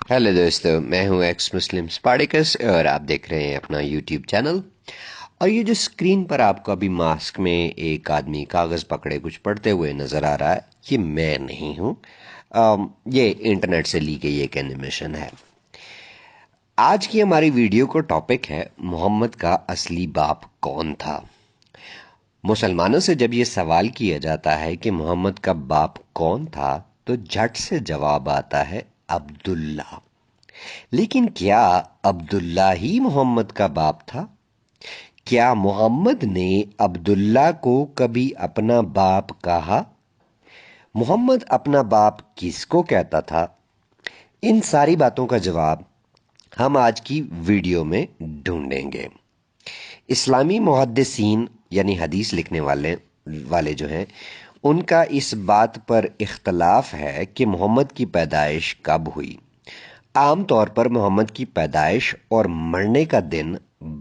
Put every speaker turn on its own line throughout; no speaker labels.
Hello दोस्तों, मैं हूं एक्स मुस्लिम स्पार्टिकस और आप देख रहे हैं अपना यूट्यूब चैनल। और ये जो स्क्रीन पर आपको अभी मास्क में एक आदमी कागज़ पकड़े कुछ पढ़ते हुए नज़र आ रहा है, ये मैं नहीं हूं। ये इंटरनेट से ली गई एक एनिमेशन है। आज की हमारी वीडियो को टॉपिक है मोहम्मद का असली बाप कौन था। मुसलमानों से जब ये सवाल किया जाता है कि मोहम्मद का बाप कौन था, तो झट से जवाब आता है अब्दुल्ला। लेकिन क्या अब्दुल्ला ही मोहम्मद का बाप था? क्या मोहम्मद ने अब्दुल्ला को कभी अपना बाप कहा? मोहम्मद अपना बाप किसको कहता था? इन सारी बातों का जवाब हम आज की वीडियो में ढूंढेंगे। इस्लामी मुहद्दिसीन यानी हदीस लिखने वाले वाले जो हैं, उनका इस बात पर इख्तलाफ है कि मोहम्मद की पैदाइश कब हुई। आम तौर पर मोहम्मद की पैदाइश और मरने का दिन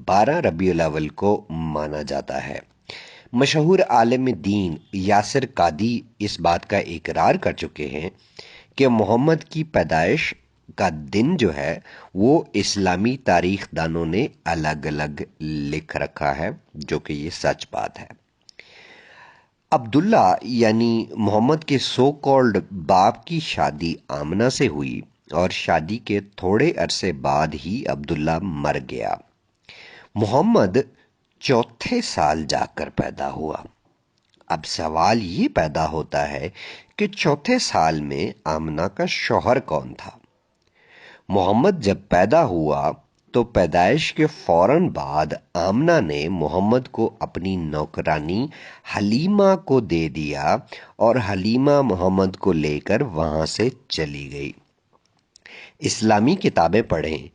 12 रबीउल अव्वल को माना जाता है। मशहूर आलिम दीन यासिर कादी इस बात का इकरार कर चुके हैं कि मोहम्मद की पैदाइश का दिन जो है वो इस्लामी तारीख दानों ने अलग अलग लिख रखा है, जो कि ये सच बात है। अब्दुल्ला यानी मोहम्मद के सो कॉल्ड बाप की शादी आमना से हुई और शादी के थोड़े अरसे बाद ही अब्दुल्ला मर गया। मोहम्मद चौथे साल जाकर पैदा हुआ। अब सवाल ये पैदा होता है कि चौथे साल में आमना का शौहर कौन था। मोहम्मद जब पैदा हुआ तो पैदाइश के फौरन बाद आमना ने मोहम्मद को अपनी नौकरानी हलीमा को दे दिया और हलीमा मोहम्मद को लेकर वहां से चली गई। इस्लामी किताबें पढ़ें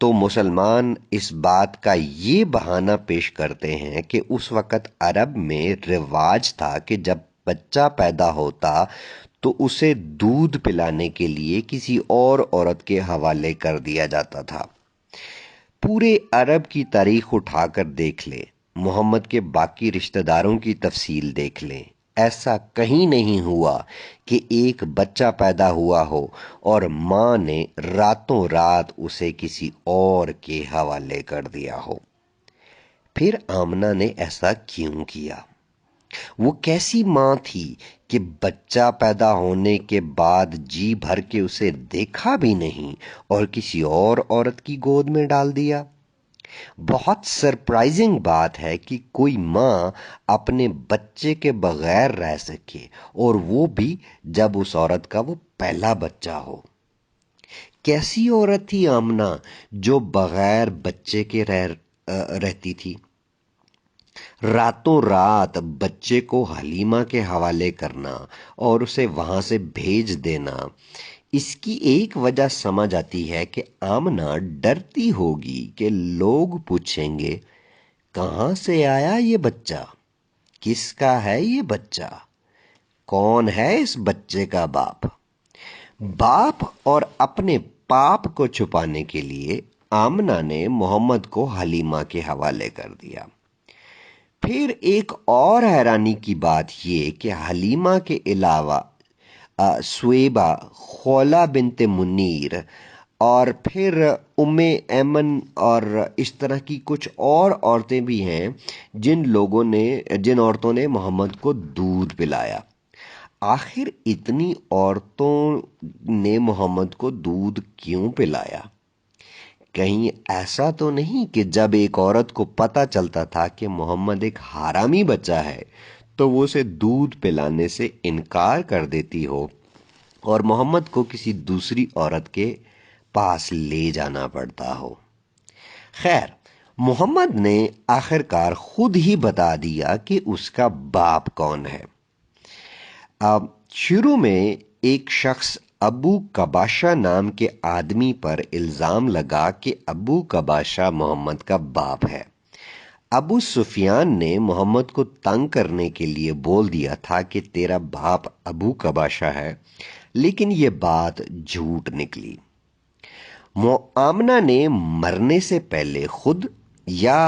तो मुसलमान इस बात का ये बहाना पेश करते हैं कि उस वक़्त अरब में रिवाज था कि जब बच्चा पैदा होता तो उसे दूध पिलाने के लिए किसी और औरत के हवाले कर दिया जाता था। पूरे अरब की तारीख उठाकर देख लें, मोहम्मद के बाकी रिश्तेदारों की तफसील देख लें, ऐसा कहीं नहीं हुआ कि एक बच्चा पैदा हुआ हो और माँ ने रातों रात उसे किसी और के हवाले कर दिया हो। फिर आमना ने ऐसा क्यों किया? वो कैसी माँ थी कि बच्चा पैदा होने के बाद जी भर के उसे देखा भी नहीं और किसी और औरत की गोद में डाल दिया? बहुत सरप्राइजिंग बात है कि कोई माँ अपने बच्चे के बगैर रह सके, और वो भी जब उस औरत का वो पहला बच्चा हो। कैसी औरत थी आमना जो बगैर बच्चे के रहती थी? रातों रात बच्चे को हलीमा के हवाले करना और उसे वहां से भेज देना, इसकी एक वजह समझ आती है कि आमना डरती होगी कि लोग पूछेंगे, कहाँ से आया ये बच्चा, किसका है ये बच्चा, कौन है इस बच्चे का बाप। बाप और अपने पाप को छुपाने के लिए आमना ने मोहम्मद को हलीमा के हवाले कर दिया। फिर एक और हैरानी की बात ये कि हलीमा के अलावा स्वेबा, खौला बिनते मुनीर और फिर उम्मे ऐमन और इस तरह की कुछ और औरतें भी हैं जिन औरतों ने मोहम्मद को दूध पिलाया। आखिर इतनी औरतों ने मोहम्मद को दूध क्यों पिलाया? कहीं ऐसा तो नहीं कि जब एक औरत को पता चलता था कि मोहम्मद एक हारामी बच्चा है तो वो उसे दूध पिलाने से इनकार कर देती हो और मोहम्मद को किसी दूसरी औरत के पास ले जाना पड़ता हो। खैर, मोहम्मद ने आखिरकार खुद ही बता दिया कि उसका बाप कौन है। अब शुरू में एक शख्स अबू कबाशा नाम के आदमी पर इल्जाम लगा कि अबू कबाशा मोहम्मद का बाप है। अबू सुफियान ने मोहम्मद को तंग करने के लिए बोल दिया था कि तेरा बाप अबू कबाशा है, लेकिन ये बात झूठ निकली। आमना ने मरने से पहले खुद या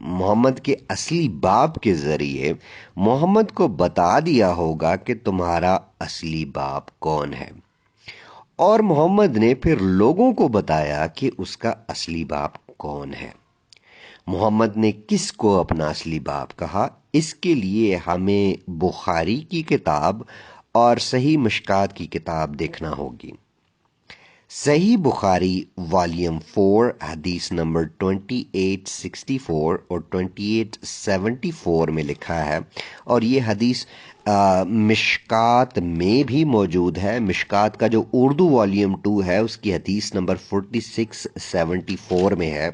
मोहम्मद के असली बाप के जरिए मोहम्मद को बता दिया होगा कि तुम्हारा असली बाप कौन है, اور محمد نے پھر لوگوں کو بتایا کہ اس کا اصلی باپ کون ہے۔ محمد نے کس کو اپنا اصلی باپ کہا، اس کے لیے ہمیں بخاری کی کتاب اور صحیح مشکات کی کتاب دیکھنا ہوگی۔ صحیح بخاری والیوم 4 حدیث نمبر 2864 اور 2874 میں لکھا ہے، اور یہ حدیث مشکات میں بھی موجود ہے۔ مشکات کا جو اردو والیوم 2 ہے اس کی حدیث نمبر 4674 میں ہے۔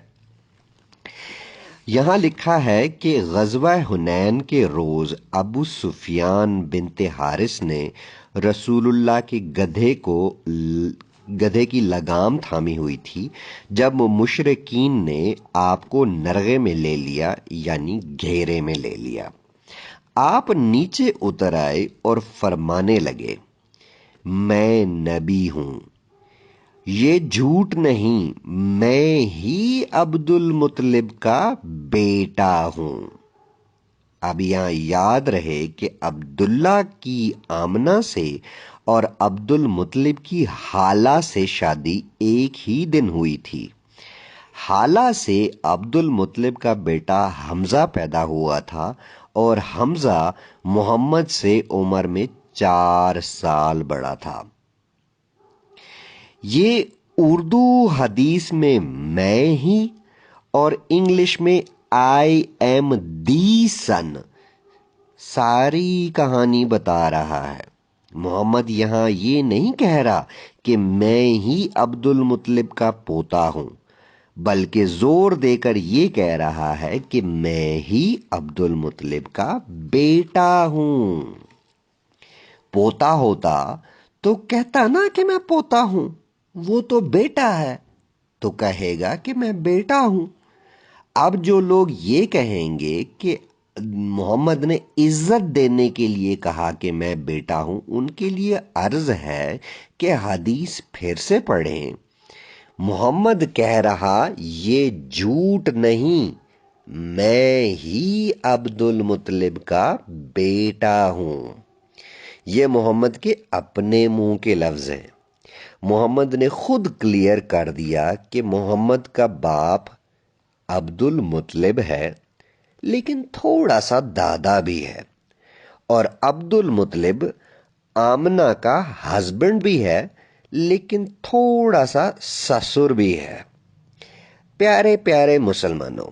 یہاں لکھا ہے کہ غزوہ حنین کے روز ابو سفیان بنت حارث نے رسول اللہ کے گدھے کی لگام تھامی ہوئی تھی جب مشرکین نے آپ کو نرغے میں لے لیا، یعنی گھیرے میں لے لیا۔ آپ نیچے اتر آئے اور فرمانے لگے، میں نبی ہوں، یہ جھوٹ نہیں، میں ہی عبد المطلب کا بیٹا ہوں۔ اب یہاں یاد رہے کہ عبداللہ کی آمنہ سے اور عبد المطلب کی حالہ سے شادی ایک ہی دن ہوئی تھی۔ حالہ سے عبد المطلب کا بیٹا حمزہ پیدا ہوا تھا، اور حمزہ محمد سے عمر میں 4 سال بڑا تھا۔ یہ اردو حدیث میں ہی اور انگلش میں آئی ایم دی سن ساری کہانی بتا رہا ہے۔ محمد یہاں یہ نہیں کہہ رہا کہ میں ہی عبد المطلب کا پوتا ہوں، بلکہ زور دے کر یہ کہہ رہا ہے کہ میں ہی عبد المطلب کا بیٹا ہوں۔ پوتا ہوتا تو کہتا نا کہ میں پوتا ہوں، وہ تو بیٹا ہے تو کہے گا کہ میں بیٹا ہوں۔ اب جو لوگ یہ کہیں گے کہ محمد نے عزت دینے کے لیے کہا کہ میں بیٹا ہوں، ان کے لیے عرض ہے کہ حدیث پھر سے پڑھیں۔ محمد کہہ رہا یہ جھوٹ نہیں، میں ہی عبد المطلب کا بیٹا ہوں۔ یہ محمد کے اپنے منہ کے لفظ ہیں۔ محمد نے خود کلیئر کر دیا کہ محمد کا باپ عبد المطلب ہے، لیکن تھوڑا سا دادا بھی ہے، اور عبد المطلب آمنہ کا ہسبینڈ بھی ہے، لیکن تھوڑا سا سسر بھی ہے۔ پیارے پیارے مسلمانوں،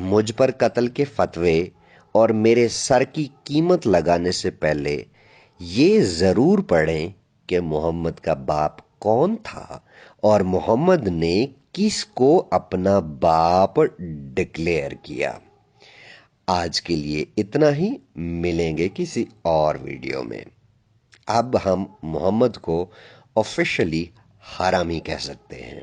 مجھ پر قتل کے فتوے اور میرے سر کی قیمت لگانے سے پہلے یہ ضرور پڑھیں کہ محمد کا باپ کون تھا اور محمد نے کس کو اپنا باپ ڈکلیئر کیا۔ آج کے لیے اتنا ہی، ملیں گے کسی اور ویڈیو میں۔ اب ہم محمد کو آفیشلی حرامی کہہ سکتے ہیں۔